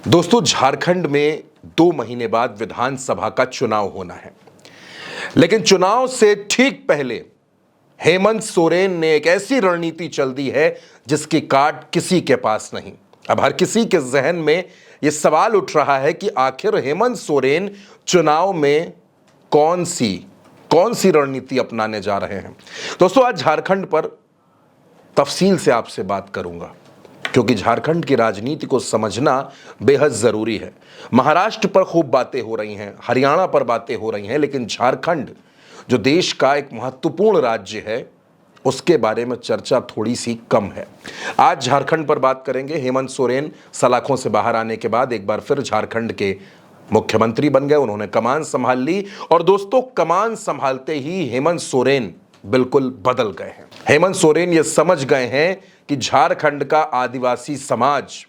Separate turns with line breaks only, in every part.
दोस्तों, झारखंड में 2 महीने बाद विधानसभा का चुनाव होना है। लेकिन चुनाव से ठीक पहले हेमंत सोरेन ने एक ऐसी रणनीति चल दी है जिसकी काट किसी के पास नहीं। अब हर किसी के जहन में यह सवाल उठ रहा है कि आखिर हेमंत सोरेन चुनाव में कौन सी रणनीति अपनाने जा रहे हैं। दोस्तों, आज झारखंड पर तफसील से आपसे बात करूंगा क्योंकि झारखंड की राजनीति को समझना बेहद जरूरी है। महाराष्ट्र पर खूब बातें हो रही हैं, हरियाणा पर बातें हो रही हैं, लेकिन झारखंड जो देश का एक महत्वपूर्ण राज्य है उसके बारे में चर्चा थोड़ी सी कम है। आज झारखंड पर बात करेंगे। हेमंत सोरेन सलाखों से बाहर आने के बाद एक बार फिर झारखंड के मुख्यमंत्री बन गए। उन्होंने कमान संभाल ली और दोस्तों, कमान संभालते ही हेमंत सोरेन बिल्कुल बदल गए हैं। हेमंत सोरेन ये समझ गए हैं कि झारखंड का आदिवासी समाज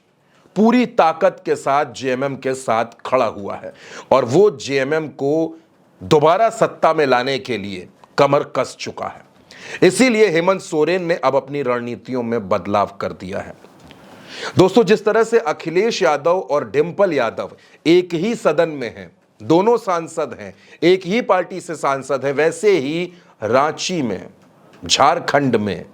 पूरी ताकत के साथ जेएमएम के साथ खड़ा हुआ है और वो जेएमएम को दोबारा सत्ता में लाने के लिए कमर कस चुका है। इसीलिए हेमंत सोरेन ने अब अपनी रणनीतियों में बदलाव कर दिया है। दोस्तों, जिस तरह से अखिलेश यादव और डिंपल यादव एक ही सदन में हैं, दोनों सांसद हैं, एक ही पार्टी से सांसद हैं, वैसे ही रांची में, झारखंड में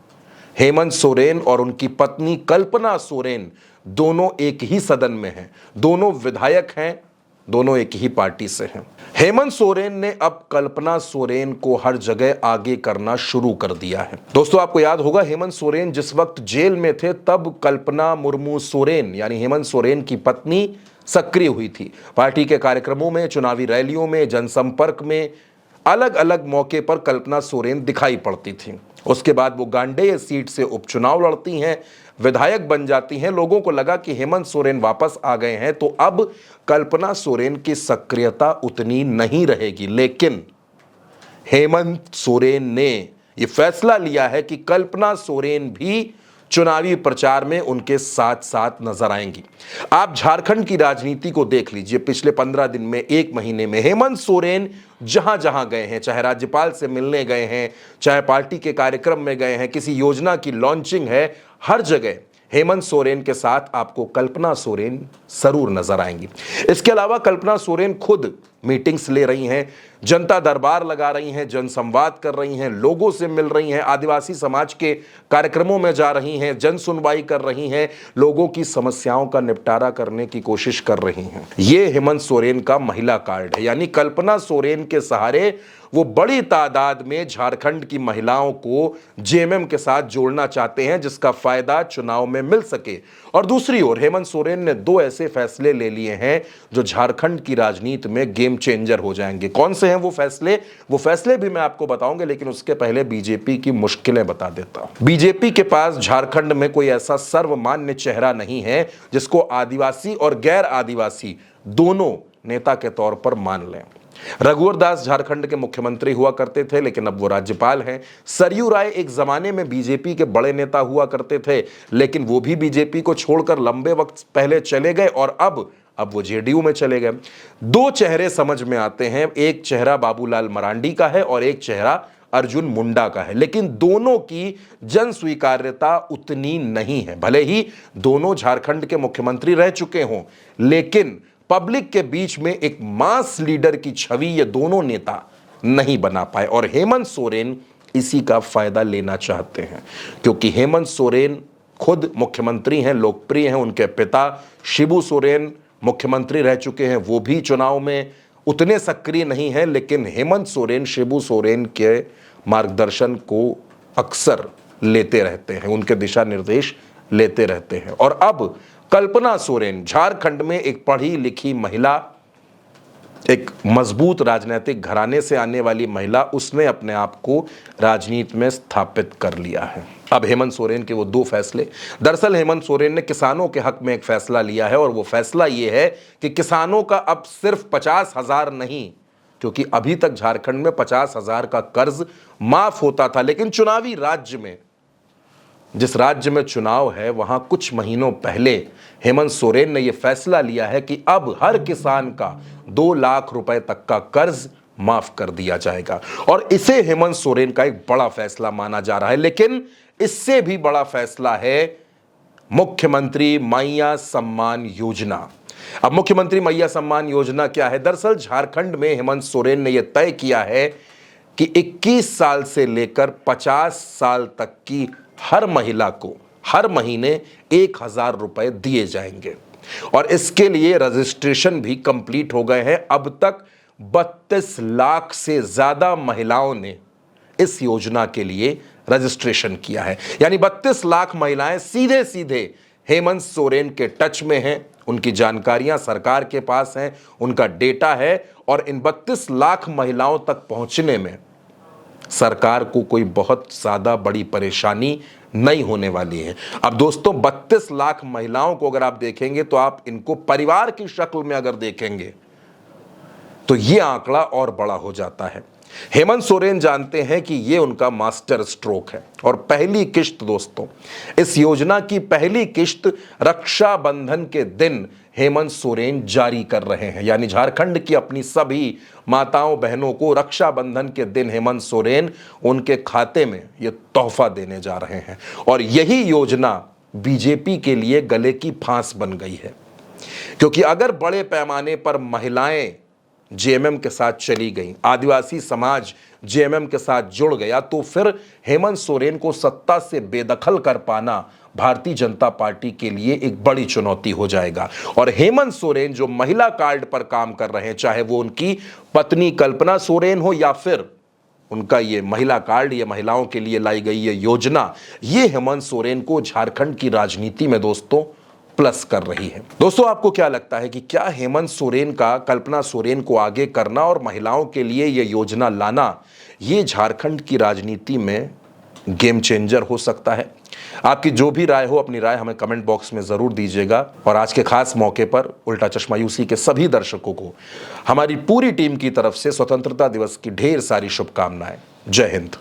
हेमंत सोरेन और उनकी पत्नी कल्पना सोरेन दोनों एक ही सदन में हैं, दोनों विधायक हैं, दोनों एक ही पार्टी से हैं। हेमंत सोरेन ने अब कल्पना सोरेन को हर जगह आगे करना शुरू कर दिया है। दोस्तों, आपको याद होगा हेमंत सोरेन जिस वक्त जेल में थे तब कल्पना मुर्मू सोरेन यानी हेमंत सोरेन की पत्नी सक्रिय हुई थी। पार्टी के कार्यक्रमों में, चुनावी रैलियों में, जनसंपर्क में अलग अलग मौके पर कल्पना सोरेन दिखाई पड़ती थी। उसके बाद वो गांडेय सीट से उपचुनाव लड़ती हैं, विधायक बन जाती हैं। लोगों को लगा कि हेमंत सोरेन वापस आ गए हैं तो अब कल्पना सोरेन की सक्रियता उतनी नहीं रहेगी। लेकिन हेमंत सोरेन ने यह फैसला लिया है कि कल्पना सोरेन भी चुनावी प्रचार में उनके साथ साथ नजर आएंगी। आप झारखंड की राजनीति को देख लीजिए। पिछले 15 दिन में, 1 महीने में हेमंत सोरेन जहां जहां गए हैं, चाहे राज्यपाल से मिलने गए हैं, चाहे पार्टी के कार्यक्रम में गए हैं, किसी योजना की लॉन्चिंग है, हर जगह हेमंत सोरेन के साथ आपको कल्पना सोरेन जरूर नजर आएंगी। इसके अलावा कल्पना सोरेन खुद मीटिंग्स ले रही हैं, जनता दरबार लगा रही हैं, जनसंवाद कर रही हैं, लोगों से मिल रही हैं, आदिवासी समाज के कार्यक्रमों में जा रही हैं, जन सुनवाई कर रही हैं, लोगों की समस्याओं का निपटारा करने की कोशिश कर रही हैं। ये हेमंत सोरेन का महिला कार्ड है, यानी कल्पना सोरेन के सहारे वो बड़ी तादाद में झारखंड की महिलाओं को जेएमएम के साथ जोड़ना चाहते हैं जिसका फायदा चुनाव में मिल सके। और दूसरी ओर हेमंत सोरेन ने 2 ऐसे फैसले ले लिए हैं जो झारखंड की राजनीति में गेम चेंजर हो जाएंगे। कौन से हैं वो फैसले भी मैं आपको बताऊंगा, लेकिन उसके पहले बीजेपी की मुश्किलें बता देता हूं। बीजेपी के पास झारखंड में कोई ऐसा सर्वमान्य चेहरा नहीं है जिसको आदिवासी और गैर आदिवासी दोनों नेता के तौर पर मान लें। रघुवर दास झारखंड के मुख्यमंत्री हुआ करते थे, लेकिन अब वो राज्यपाल हैं। सरयू राय एक जमाने में बीजेपी के बड़े नेता हुआ करते थे, लेकिन वो भी बीजेपी को छोड़कर लंबे वक्त पहले चले गए और अब वो जेडीयू में चले गए। 2 चेहरे समझ में आते हैं, एक चेहरा बाबूलाल मरांडी का है और एक चेहरा अर्जुन मुंडा का है, लेकिन दोनों की जन स्वीकार्यता उतनी नहीं है। भले ही दोनों झारखंड के मुख्यमंत्री रह चुके हों, लेकिन पब्लिक के बीच में एक मास लीडर की छवि ये दोनों नेता नहीं बना पाए और हेमंत सोरेन इसी का फायदा लेना चाहते हैं क्योंकि हेमंत सोरेन खुद मुख्यमंत्री हैं, लोकप्रिय हैं। उनके पिता शिबू सोरेन मुख्यमंत्री रह चुके हैं, वो भी चुनाव में उतने सक्रिय नहीं हैं, लेकिन हेमंत सोरेन शिबू सोरेन के मार्गदर्शन को अक्सर लेते रहते हैं, उनके दिशा निर्देश लेते रहते हैं। और अब कल्पना सोरेन झारखंड में एक पढ़ी लिखी महिला, एक मजबूत राजनीतिक घराने से आने वाली महिला, उसने अपने आप को राजनीति में स्थापित कर लिया है। अब हेमंत सोरेन के वो 2 फैसले, दरअसल हेमंत सोरेन ने किसानों के हक में एक फैसला लिया है और वो फैसला ये है कि किसानों का अब सिर्फ 50,000 नहीं, क्योंकि अभी तक झारखंड में 50,000 का कर्ज माफ होता था, लेकिन चुनावी राज्य में, जिस राज्य में चुनाव है, वहां कुछ महीनों पहले हेमंत सोरेन ने यह फैसला लिया है कि अब हर किसान का 2 लाख रुपए तक का कर्ज माफ कर दिया जाएगा और इसे हेमंत सोरेन का एक बड़ा फैसला माना जा रहा है। लेकिन इससे भी बड़ा फैसला है मुख्यमंत्री माइया सम्मान योजना। अब मुख्यमंत्री मैया सम्मान योजना क्या है? दरअसल झारखंड में हेमंत सोरेन ने यह तय किया है कि 21 साल से लेकर 50 साल तक की हर महिला को हर महीने 1,000 रुपए दिए जाएंगे और इसके लिए रजिस्ट्रेशन भी कंप्लीट हो गए हैं। अब तक 32 लाख से ज्यादा महिलाओं ने इस योजना के लिए रजिस्ट्रेशन किया है। यानी 32 लाख महिलाएं सीधे सीधे हेमंत सोरेन के टच में हैं, उनकी जानकारियां सरकार के पास हैं, उनका डेटा है और इन 32 लाख महिलाओं तक पहुंचने में सरकार को कोई बहुत ज्यादा बड़ी परेशानी नहीं होने वाली है। अब दोस्तों 32 लाख महिलाओं को अगर आप देखेंगे तो आप इनको परिवार की शक्ल में अगर देखेंगे तो यह आंकड़ा और बड़ा हो जाता है। हेमंत सोरेन जानते हैं कि यह उनका मास्टर स्ट्रोक है और पहली किश्त दोस्तों, इस योजना की पहली किश्त रक्षाबंधन के दिन हेमंत सोरेन जारी कर रहे हैं। यानी झारखंड की अपनी सभी माताओं बहनों को रक्षाबंधन के दिन हेमंत सोरेन उनके खाते में यह तोहफा देने जा रहे हैं और यही योजना बीजेपी के लिए गले की फांस बन गई है, क्योंकि अगर बड़े पैमाने पर महिलाएं जेएमएम के साथ चली गई, आदिवासी समाज जेएमएम के साथ जुड़ गया, तो फिर हेमंत सोरेन को सत्ता से बेदखल कर पाना भारतीय जनता पार्टी के लिए एक बड़ी चुनौती हो जाएगा। और हेमंत सोरेन जो महिला कार्ड पर काम कर रहे हैं, चाहे वो उनकी पत्नी कल्पना सोरेन हो या फिर उनका ये महिला कार्ड, ये महिलाओं के लिए लाई गई ये योजना, ये हेमंत सोरेन को झारखंड की राजनीति में दोस्तों प्लस कर रही है। दोस्तों आपको क्या लगता है कि क्या हेमंत सोरेन का कल्पना सोरेन को आगे करना और महिलाओं के लिए यह योजना लाना, ये झारखंड की राजनीति में गेम चेंजर हो सकता है? आपकी जो भी राय हो, अपनी राय हमें कमेंट बॉक्स में जरूर दीजिएगा। और आज के खास मौके पर उल्टा चश्मा यूसी के सभी दर्शकों को हमारी पूरी टीम की तरफ से स्वतंत्रता दिवस की ढेर सारी शुभकामनाएं। जय हिंद।